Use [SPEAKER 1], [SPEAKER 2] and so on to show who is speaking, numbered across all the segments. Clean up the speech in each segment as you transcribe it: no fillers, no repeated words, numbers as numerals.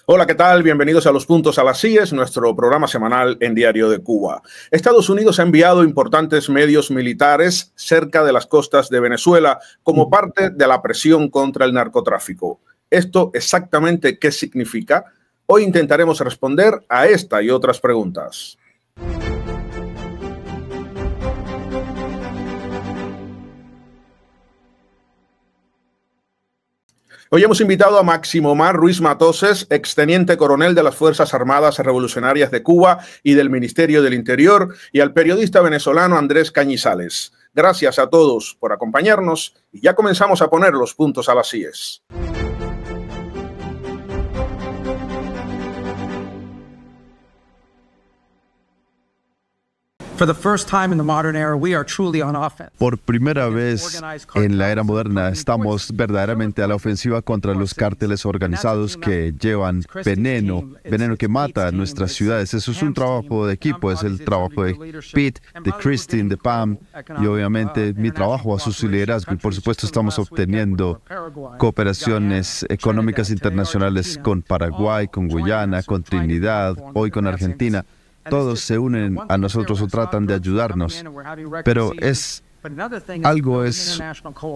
[SPEAKER 1] Hola, ¿qué tal? Bienvenidos a Los Puntos a las CIES, nuestro programa semanal en Diario de Cuba. Estados Unidos ha enviado importantes medios militares cerca de las costas de Venezuela como parte de la presión contra el narcotráfico. ¿Esto exactamente qué significa? Hoy intentaremos responder a esta y otras preguntas. Hoy hemos invitado a Máximo Omar Ruiz Matoses, exteniente coronel de las Fuerzas Armadas Revolucionarias de Cuba y del Ministerio del Interior, y al periodista venezolano Andrés Cañizales. Gracias a todos por acompañarnos y ya comenzamos a poner los puntos a las IES.
[SPEAKER 2] Por primera vez en la era moderna estamos verdaderamente a la ofensiva contra los cárteles organizados que llevan veneno que mata a nuestras ciudades. Eso es un trabajo de equipo, es el trabajo de Pete, de Christine, de Pam y obviamente mi trabajo a su liderazgo. Y por supuesto estamos obteniendo cooperaciones económicas internacionales con Paraguay, con Guyana, con Trinidad, hoy con Argentina. Todos se unen a nosotros o tratan de ayudarnos, pero algo es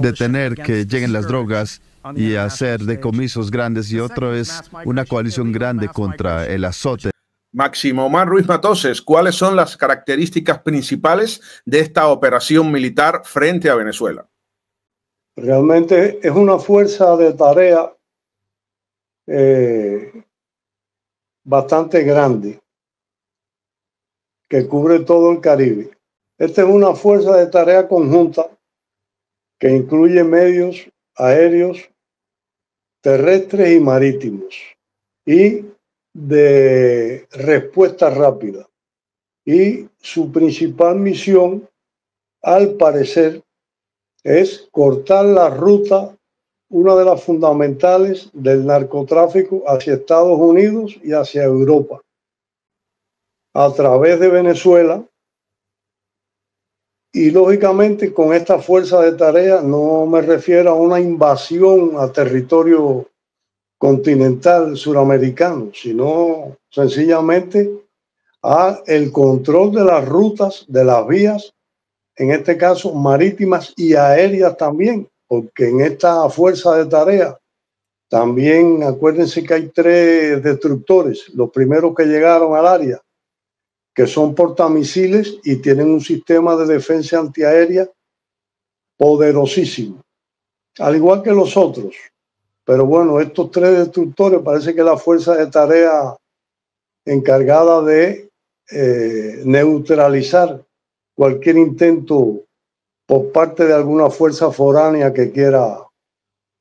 [SPEAKER 2] detener que lleguen las drogas y hacer decomisos grandes, y otro es una coalición grande contra el azote.
[SPEAKER 1] Máximo Omar Ruiz Matoses, ¿cuáles son las características principales de esta operación militar frente a Venezuela?
[SPEAKER 3] Realmente es una fuerza de tarea bastante grande, que cubre todo el Caribe. Esta es una fuerza de tarea conjunta que incluye medios aéreos, terrestres y marítimos, y de respuesta rápida. Y su principal misión, al parecer, es cortar la ruta, una de las fundamentales del narcotráfico hacia Estados Unidos y hacia Europa, a través de Venezuela. Y lógicamente con esta fuerza de tarea no me refiero a una invasión a territorio continental suramericano, sino sencillamente a el control de las rutas, de las vías, en este caso marítimas y aéreas también, porque en esta fuerza de tarea también acuérdense que hay 3 destructores, los primeros que llegaron al área, que son portamisiles y tienen un sistema de defensa antiaérea poderosísimo, al igual que los otros. Pero bueno, estos 3 destructores parece que la fuerza de tarea encargada de neutralizar cualquier intento por parte de alguna fuerza foránea que quiera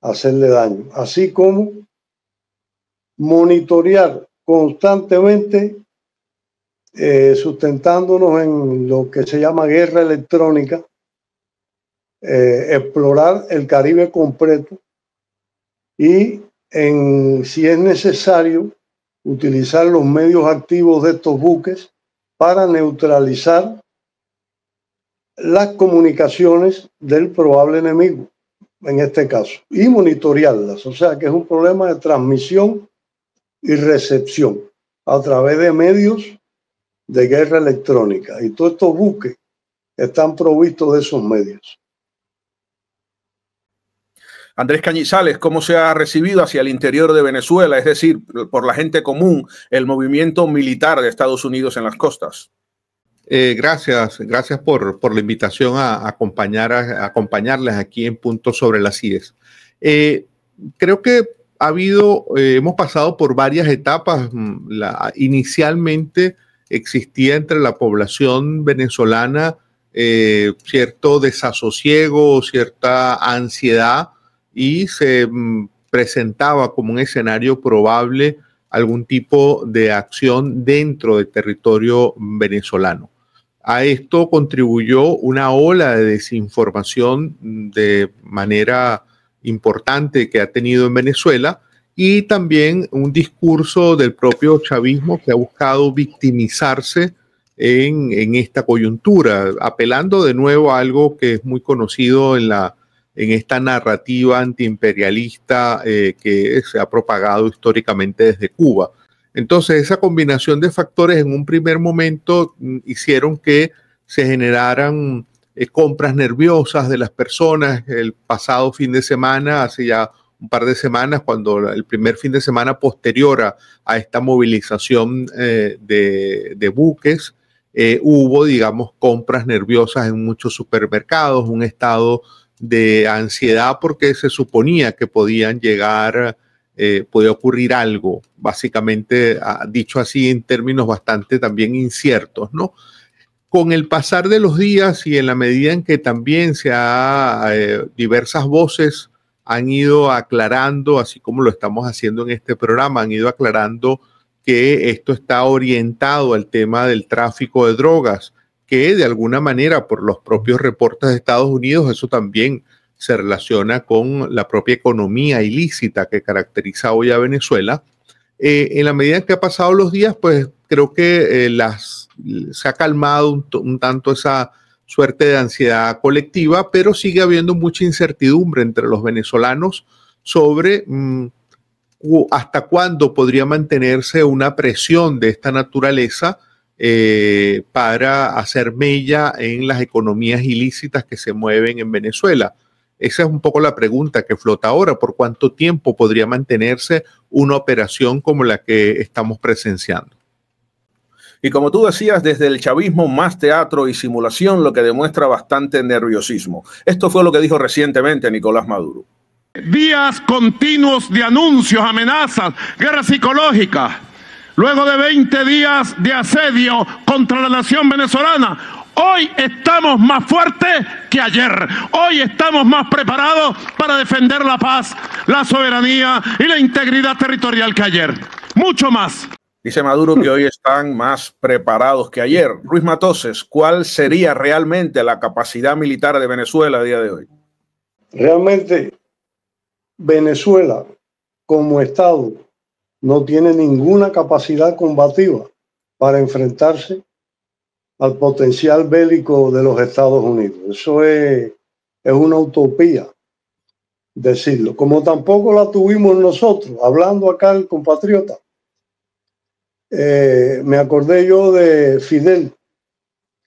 [SPEAKER 3] hacerle daño, así como monitorear constantemente, sustentándonos en lo que se llama guerra electrónica, explorar el Caribe completo y, si es necesario, utilizar los medios activos de estos buques para neutralizar las comunicaciones del probable enemigo, en este caso, y monitorearlas. O sea que es un problema de transmisión y recepción a través de medios de guerra electrónica, y todos estos buques están provistos de esos medios.
[SPEAKER 1] Andrés Cañizales, ¿cómo se ha recibido hacia el interior de Venezuela, es decir, por la gente común, el movimiento militar de Estados Unidos en las costas?
[SPEAKER 4] Gracias por la invitación a acompañarles aquí en Puntos sobre las IES. Creo que hemos pasado por varias etapas. Inicialmente existía entre la población venezolana cierto desasosiego, cierta ansiedad, y se presentaba como un escenario probable algún tipo de acción dentro del territorio venezolano. A esto contribuyó una ola de desinformación de manera importante que ha tenido en Venezuela, y también un discurso del propio chavismo que ha buscado victimizarse en esta coyuntura, apelando de nuevo a algo que es muy conocido en esta narrativa antiimperialista que se ha propagado históricamente desde Cuba. Entonces, esa combinación de factores en un primer momento hicieron que se generaran compras nerviosas de las personas. El pasado fin de semana, hace ya un par de semanas, cuando el primer fin de semana posterior a esta movilización de buques, hubo, digamos, compras nerviosas en muchos supermercados, un estado de ansiedad porque se suponía que podía ocurrir algo, básicamente dicho así en términos bastante también inciertos, ¿no? Con el pasar de los días y en la medida en que también diversas voces han ido aclarando, así como lo estamos haciendo en este programa, han ido aclarando que esto está orientado al tema del tráfico de drogas, que de alguna manera, por los propios reportes de Estados Unidos, eso también se relaciona con la propia economía ilícita que caracteriza hoy a Venezuela. En la medida en que han pasado los días, pues creo que se ha calmado un tanto esa suerte de ansiedad colectiva, pero sigue habiendo mucha incertidumbre entre los venezolanos sobre hasta cuándo podría mantenerse una presión de esta naturaleza para hacer mella en las economías ilícitas que se mueven en Venezuela. Esa es un poco la pregunta que flota ahora. ¿Por cuánto tiempo podría mantenerse una operación como la que estamos presenciando?
[SPEAKER 1] Y como tú decías, desde el chavismo más teatro y simulación, lo que demuestra bastante nerviosismo. Esto fue lo que dijo recientemente Nicolás Maduro.
[SPEAKER 5] Días continuos de anuncios, amenazas, guerra psicológica. Luego de 20 días de asedio contra la nación venezolana, hoy estamos más fuertes que ayer. Hoy estamos más preparados para defender la paz, la soberanía y la integridad territorial que ayer. Mucho más.
[SPEAKER 1] Dice Maduro que hoy están más preparados que ayer. Ruiz Matoses, ¿cuál sería realmente la capacidad militar de Venezuela a día de hoy?
[SPEAKER 3] Realmente, Venezuela como Estado no tiene ninguna capacidad combativa para enfrentarse al potencial bélico de los Estados Unidos. Eso es una utopía decirlo, como tampoco la tuvimos nosotros. Hablando acá el compatriota, me acordé yo de Fidel,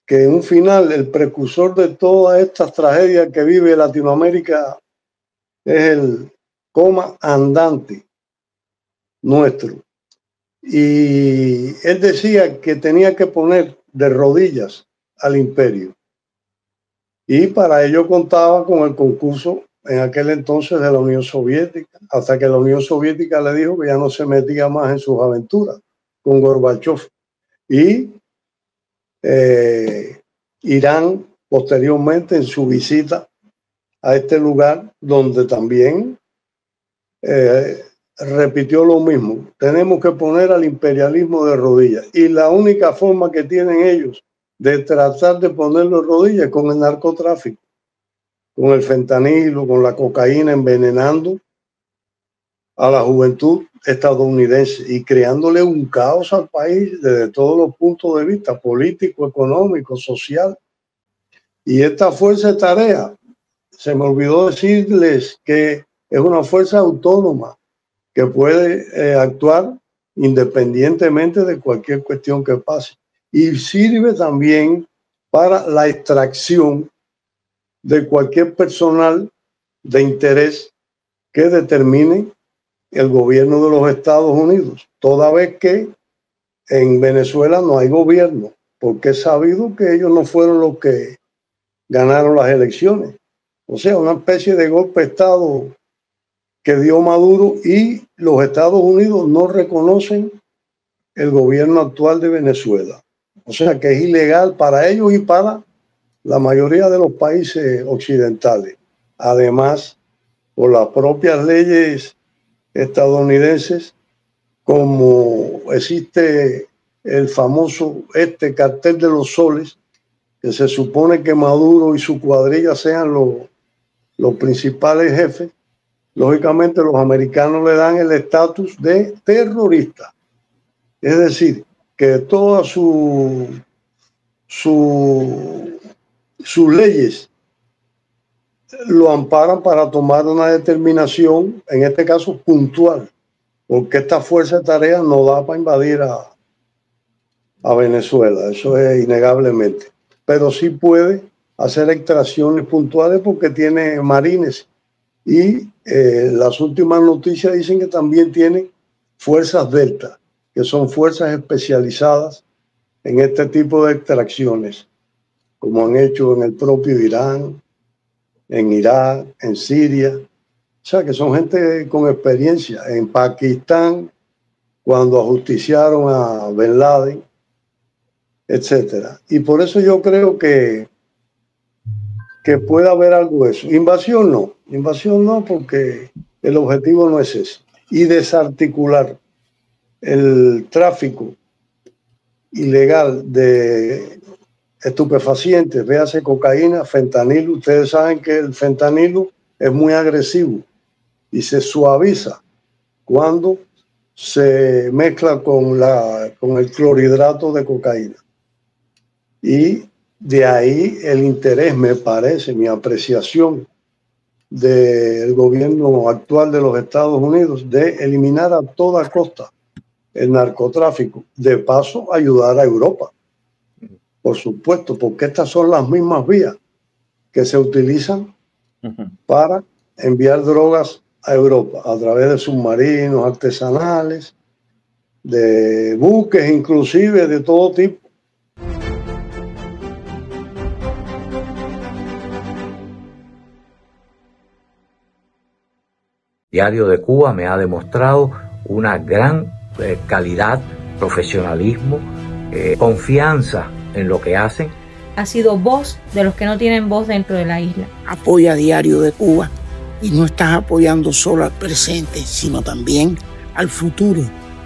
[SPEAKER 3] que en un final el precursor de todas estas tragedias que vive Latinoamérica es el coma andante nuestro. Y él decía que tenía que poner de rodillas al imperio. Y para ello contaba con el concurso en aquel entonces de la Unión Soviética, hasta que la Unión Soviética le dijo que ya no se metía más en sus aventuras con Gorbachev. Y Irán, posteriormente, en su visita a este lugar, donde también repitió lo mismo. Tenemos que poner al imperialismo de rodillas. Y la única forma que tienen ellos de tratar de ponerlo de rodillas es con el narcotráfico, con el fentanilo, con la cocaína, envenenando a la juventud estadounidense y creándole un caos al país desde todos los puntos de vista, político, económico, social. Y esta fuerza de tarea, se me olvidó decirles que es una fuerza autónoma que puede actuar independientemente de cualquier cuestión que pase. Y sirve también para la extracción de cualquier personal de interés que determine el gobierno de los Estados Unidos, toda vez que en Venezuela no hay gobierno, porque es sabido que ellos no fueron los que ganaron las elecciones. O sea, una especie de golpe de Estado que dio Maduro, y los Estados Unidos no reconocen el gobierno actual de Venezuela. O sea que es ilegal para ellos y para la mayoría de los países occidentales. Además, por las propias leyes estadounidenses, como existe el famoso cartel de los soles, que se supone que Maduro y su cuadrilla sean los principales jefes, lógicamente los americanos le dan el estatus de terrorista. Es decir, que todas sus leyes lo amparan para tomar una determinación, en este caso puntual, porque esta fuerza de tarea no da para invadir a Venezuela, eso es innegablemente, pero sí puede hacer extracciones puntuales porque tiene marines y las últimas noticias dicen que también tiene fuerzas Delta, que son fuerzas especializadas en este tipo de extracciones, como han hecho en el propio Irán, en Irak, en Siria. O sea, que son gente con experiencia. En Pakistán, cuando ajusticiaron a Ben Laden, etc. Y por eso yo creo que puede haber algo de eso. Invasión no, porque el objetivo no es ese. Y desarticular el tráfico ilegal de estupefacientes, véase cocaína, fentanilo. Ustedes saben que el fentanilo es muy agresivo y se suaviza cuando se mezcla con el clorhidrato de cocaína. Y de ahí el interés, me parece, mi apreciación del gobierno actual de los Estados Unidos de eliminar a toda costa el narcotráfico, de paso ayudar a Europa, por supuesto, porque estas son las mismas vías que se utilizan para enviar drogas a Europa, a través de submarinos artesanales, de buques inclusive de todo tipo.
[SPEAKER 6] Diario de Cuba me ha demostrado una gran calidad, profesionalismo, confianza en lo que hacen.
[SPEAKER 7] Ha sido voz de los que no tienen voz dentro de la isla.
[SPEAKER 8] Apoya Diario de Cuba y no estás apoyando solo al presente, sino también al futuro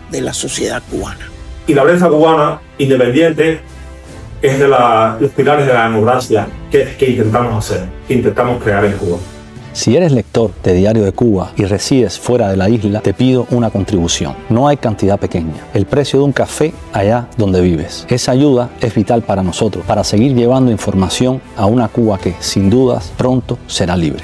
[SPEAKER 8] de la sociedad cubana.
[SPEAKER 9] Y la prensa cubana independiente es de los pilares de la democracia que intentamos hacer, que intentamos crear en Cuba.
[SPEAKER 10] Si eres lector de Diario de Cuba y resides fuera de la isla, te pido una contribución. No hay cantidad pequeña. El precio de un café allá donde vives. Esa ayuda es vital para nosotros, para seguir llevando información a una Cuba que, sin dudas, pronto será libre.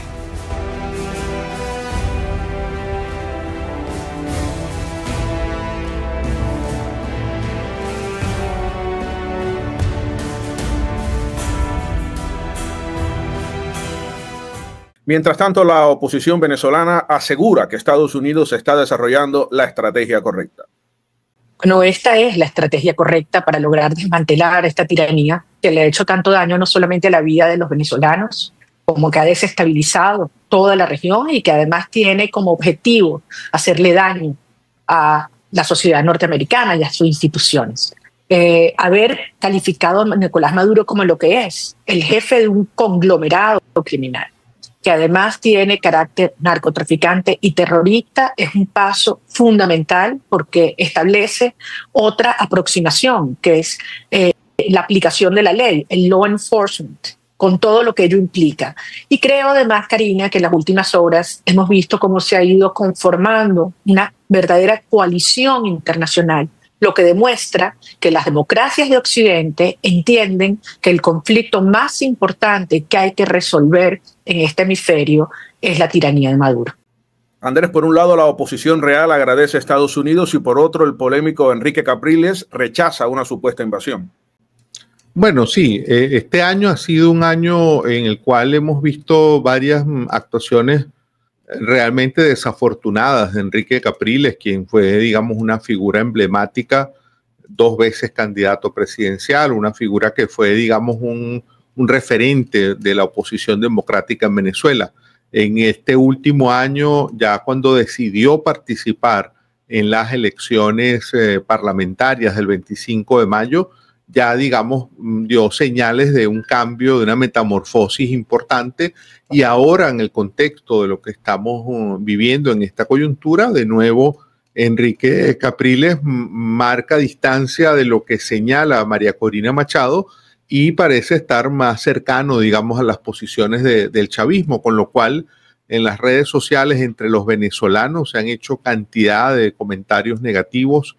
[SPEAKER 1] Mientras tanto, la oposición venezolana asegura que Estados Unidos está desarrollando la estrategia correcta.
[SPEAKER 11] Bueno, esta es la estrategia correcta para lograr desmantelar esta tiranía que le ha hecho tanto daño no solamente a la vida de los venezolanos, como que ha desestabilizado toda la región y que además tiene como objetivo hacerle daño a la sociedad norteamericana y a sus instituciones. Haber calificado a Nicolás Maduro como lo que es, el jefe de un conglomerado criminal, que además tiene carácter narcotraficante y terrorista, es un paso fundamental porque establece otra aproximación, que es la aplicación de la ley, el law enforcement, con todo lo que ello implica. Y creo además, Karina, que en las últimas horas hemos visto cómo se ha ido conformando una verdadera coalición internacional, lo que demuestra que las democracias de Occidente entienden que el conflicto más importante que hay que resolver en este hemisferio es la tiranía de Maduro.
[SPEAKER 1] Andrés, por un lado, la oposición real agradece a Estados Unidos y por otro, el polémico Enrique Capriles rechaza una supuesta invasión.
[SPEAKER 4] Bueno, sí, este año ha sido un año en el cual hemos visto varias actuaciones realmente desafortunadas de Enrique Capriles, quien fue, digamos, una figura emblemática, 2 veces candidato presidencial, una figura que fue, digamos, un referente de la oposición democrática en Venezuela. En este último año, ya cuando decidió participar en las elecciones parlamentarias del 25 de mayo, ya, digamos, dio señales de un cambio, de una metamorfosis importante, y ahora en el contexto de lo que estamos viviendo en esta coyuntura, de nuevo Enrique Capriles marca distancia de lo que señala María Corina Machado y parece estar más cercano, digamos, a las posiciones del chavismo, con lo cual en las redes sociales entre los venezolanos. Se han hecho cantidad de comentarios negativos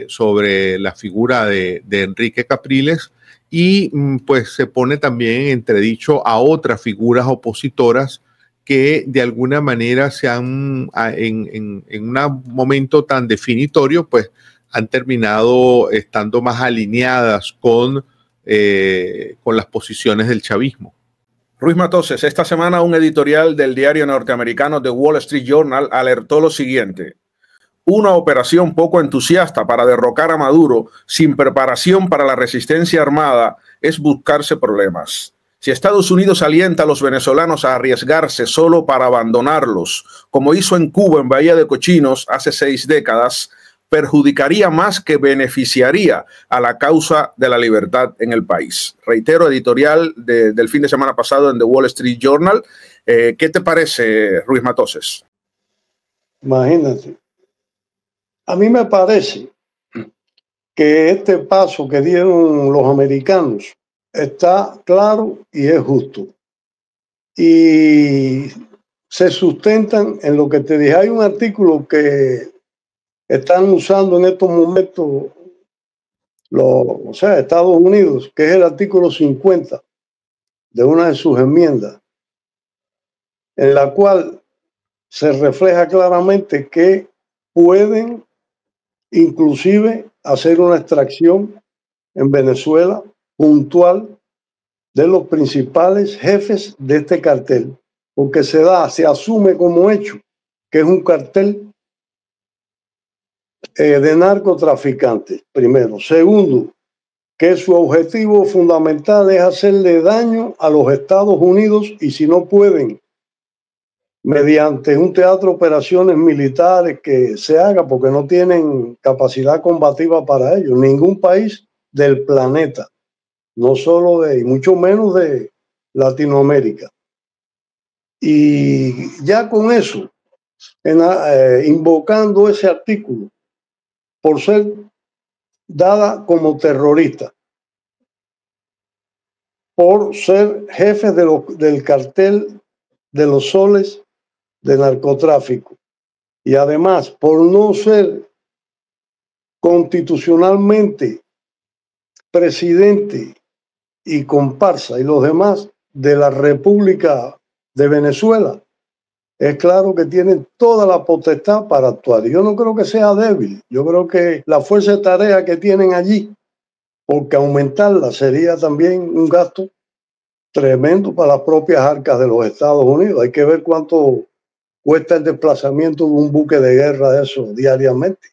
[SPEAKER 4] sobre la figura de Enrique Capriles, y pues se pone también en entredicho a otras figuras opositoras que de alguna manera se han, en un momento tan definitorio, pues han terminado estando más alineadas con las posiciones del chavismo.
[SPEAKER 1] Ruiz Matoses, esta semana un editorial del diario norteamericano The Wall Street Journal alertó lo siguiente: una operación poco entusiasta para derrocar a Maduro sin preparación para la resistencia armada es buscarse problemas. Si Estados Unidos alienta a los venezolanos a arriesgarse solo para abandonarlos, como hizo en Cuba en Bahía de Cochinos hace 6 décadas, perjudicaría más que beneficiaría a la causa de la libertad en el país. Reitero, editorial del fin de semana pasado en The Wall Street Journal. ¿Qué te parece, Ruiz Matoses?
[SPEAKER 3] Imagínate. A mí me parece que este paso que dieron los americanos está claro y es justo. Y se sustentan en lo que te dije. Hay un artículo que están usando en estos momentos Estados Unidos, que es el artículo 50 de una de sus enmiendas, en la cual se refleja claramente que pueden inclusive hacer una extracción en Venezuela puntual de los principales jefes de este cartel, porque se asume como hecho que es un cartel de narcotraficantes, primero. Segundo, que su objetivo fundamental es hacerle daño a los Estados Unidos, y si no pueden, mediante un teatro de operaciones militares que se haga, porque no tienen capacidad combativa para ello, ningún país del planeta, no solo y mucho menos de Latinoamérica. Y ya con eso, invocando ese artículo, por ser dada como terrorista, por ser jefes del cartel de los soles de narcotráfico, y además por no ser constitucionalmente presidente y comparsa y los demás de la República de Venezuela, es claro que tienen toda la potestad para actuar. Yo no creo que sea débil. Yo creo que la fuerza de tarea que tienen allí, porque aumentarla sería también un gasto tremendo para las propias arcas de los Estados Unidos. Hay que ver cuánto cuesta el desplazamiento de un buque de guerra de eso diariamente.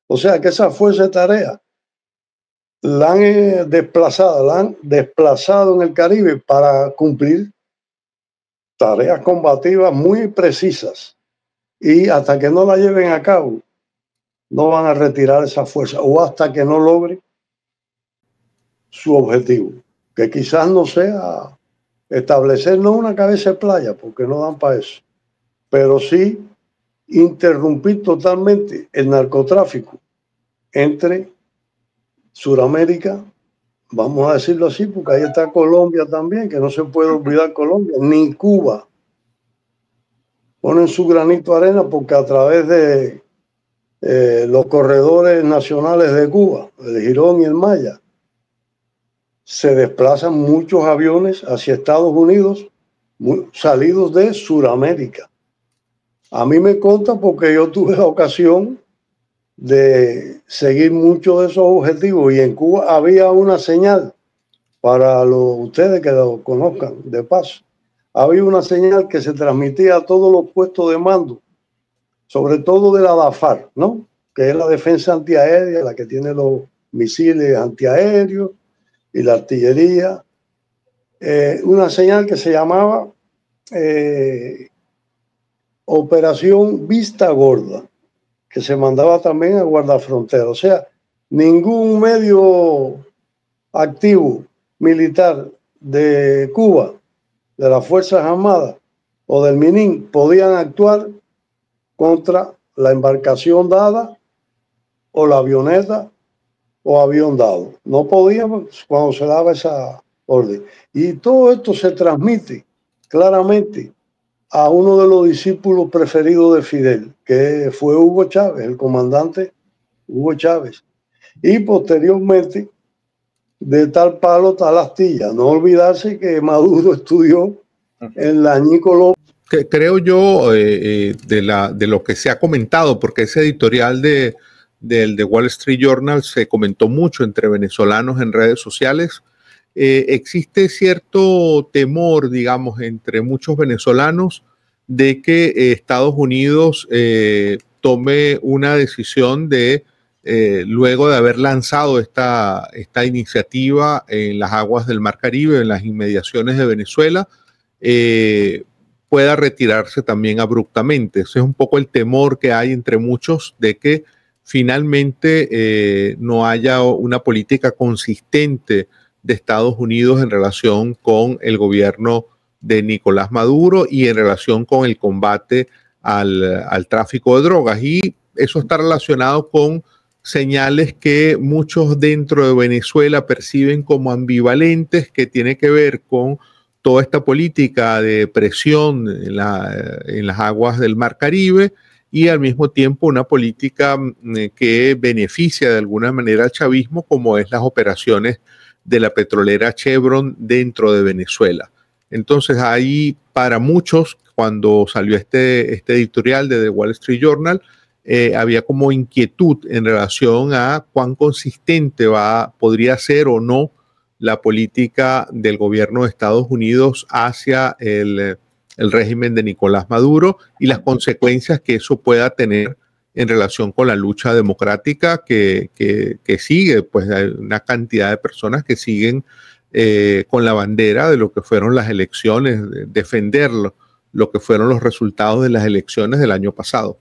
[SPEAKER 3] O sea que esa fuerza de tarea la han desplazado en el Caribe para cumplir tareas combativas muy precisas, y hasta que no la lleven a cabo no van a retirar esa fuerza, o hasta que no logre su objetivo, que quizás no sea establecer no una cabeza de playa, porque no dan para eso, pero sí interrumpir totalmente el narcotráfico entre Sudamérica, vamos a decirlo así, porque ahí está Colombia también, que no se puede olvidar Colombia, ni Cuba. Ponen su granito de arena porque a través de los corredores nacionales de Cuba, el Girón y el Maya, se desplazan muchos aviones hacia Estados Unidos salidos de Sudamérica. A mí me consta porque yo tuve la ocasión de seguir muchos de esos objetivos, y en Cuba había una señal para ustedes que lo conozcan de paso. Había una señal que se transmitía a todos los puestos de mando, sobre todo de la DAFAR, ¿no? Que es la defensa antiaérea, la que tiene los misiles antiaéreos y la artillería. Una señal que se llamaba Operación Vista Gorda, que se mandaba también a guardafrontera. O sea, ningún medio activo militar de Cuba, de las Fuerzas Armadas o del MININ, podían actuar contra la embarcación dada o la avioneta o avión dado. No podían cuando se daba esa orden. Y todo esto se transmite claramente a uno de los discípulos preferidos de Fidel, que fue Hugo Chávez, el comandante Hugo Chávez. Y posteriormente, de tal palo, tal astilla. No olvidarse que Maduro estudió en la Nicoló.
[SPEAKER 4] Creo yo, de lo que se ha comentado, porque ese editorial del Wall Street Journal se comentó mucho entre venezolanos en redes sociales, existe cierto temor, digamos, entre muchos venezolanos de que Estados Unidos tome una decisión de, luego de haber lanzado esta iniciativa en las aguas del Mar Caribe, en las inmediaciones de Venezuela, pueda retirarse también abruptamente. Ese es un poco el temor que hay entre muchos de que finalmente no haya una política consistente de Estados Unidos en relación con el gobierno de Nicolás Maduro y en relación con el combate al tráfico de drogas. Y eso está relacionado con señales que muchos dentro de Venezuela perciben como ambivalentes, que tiene que ver con toda esta política de presión en las aguas del Mar Caribe y al mismo tiempo una política que beneficia de alguna manera al chavismo, como es las operaciones de la petrolera Chevron dentro de Venezuela. Entonces ahí, para muchos, cuando salió este editorial de The Wall Street Journal, había como inquietud en relación a cuán consistente podría ser o no la política del gobierno de Estados Unidos hacia el régimen de Nicolás Maduro y las consecuencias que eso pueda tener en relación con la lucha democrática que sigue. Pues hay una cantidad de personas que siguen con la bandera de lo que fueron las elecciones, de defender lo que fueron los resultados de las elecciones del año pasado.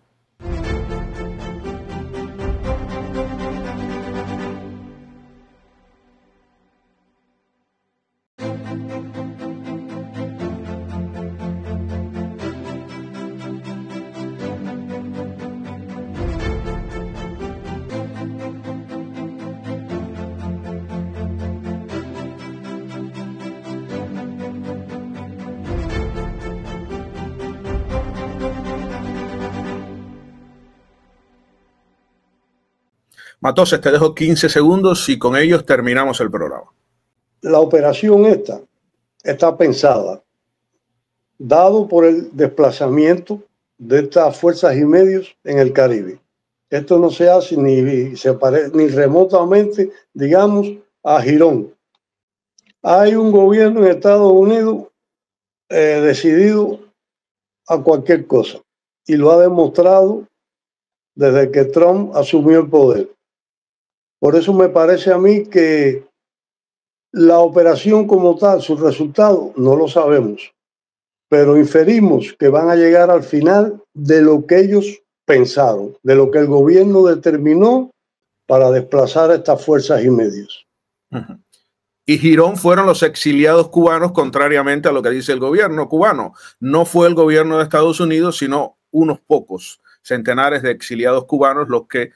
[SPEAKER 1] Matoses, te dejo 15 segundos y con ellos terminamos el programa.
[SPEAKER 3] La operación está pensada, dado por el desplazamiento de estas fuerzas y medios en el Caribe. Esto no se hace ni remotamente, digamos, a Girón. Hay un gobierno en Estados Unidos decidido a cualquier cosa y lo ha demostrado desde que Trump asumió el poder. Por eso me parece a mí que la operación como tal, sus resultados, no lo sabemos, pero inferimos que van a llegar al final de lo que ellos pensaron, de lo que el gobierno determinó para desplazar a estas fuerzas y medios.
[SPEAKER 1] Y Girón fueron los exiliados cubanos, contrariamente a lo que dice el gobierno cubano. No fue el gobierno de Estados Unidos, sino unos pocos centenares de exiliados cubanos los que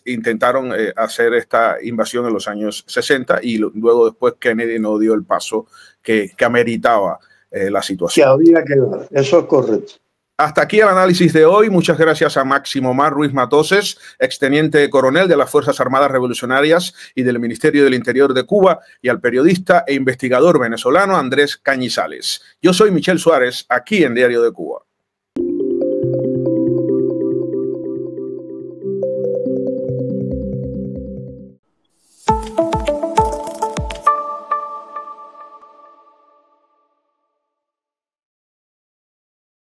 [SPEAKER 1] intentaron hacer esta invasión en los años 60 y luego después Kennedy no dio el paso que ameritaba la situación.
[SPEAKER 3] Que había que dar, eso es correcto.
[SPEAKER 1] Hasta aquí el análisis de hoy. Muchas gracias a Máximo Omar Ruiz Matoses, exteniente coronel de las Fuerzas Armadas Revolucionarias y del Ministerio del Interior de Cuba, y al periodista e investigador venezolano Andrés Cañizales. Yo soy Michel Suárez, aquí en Diario de Cuba.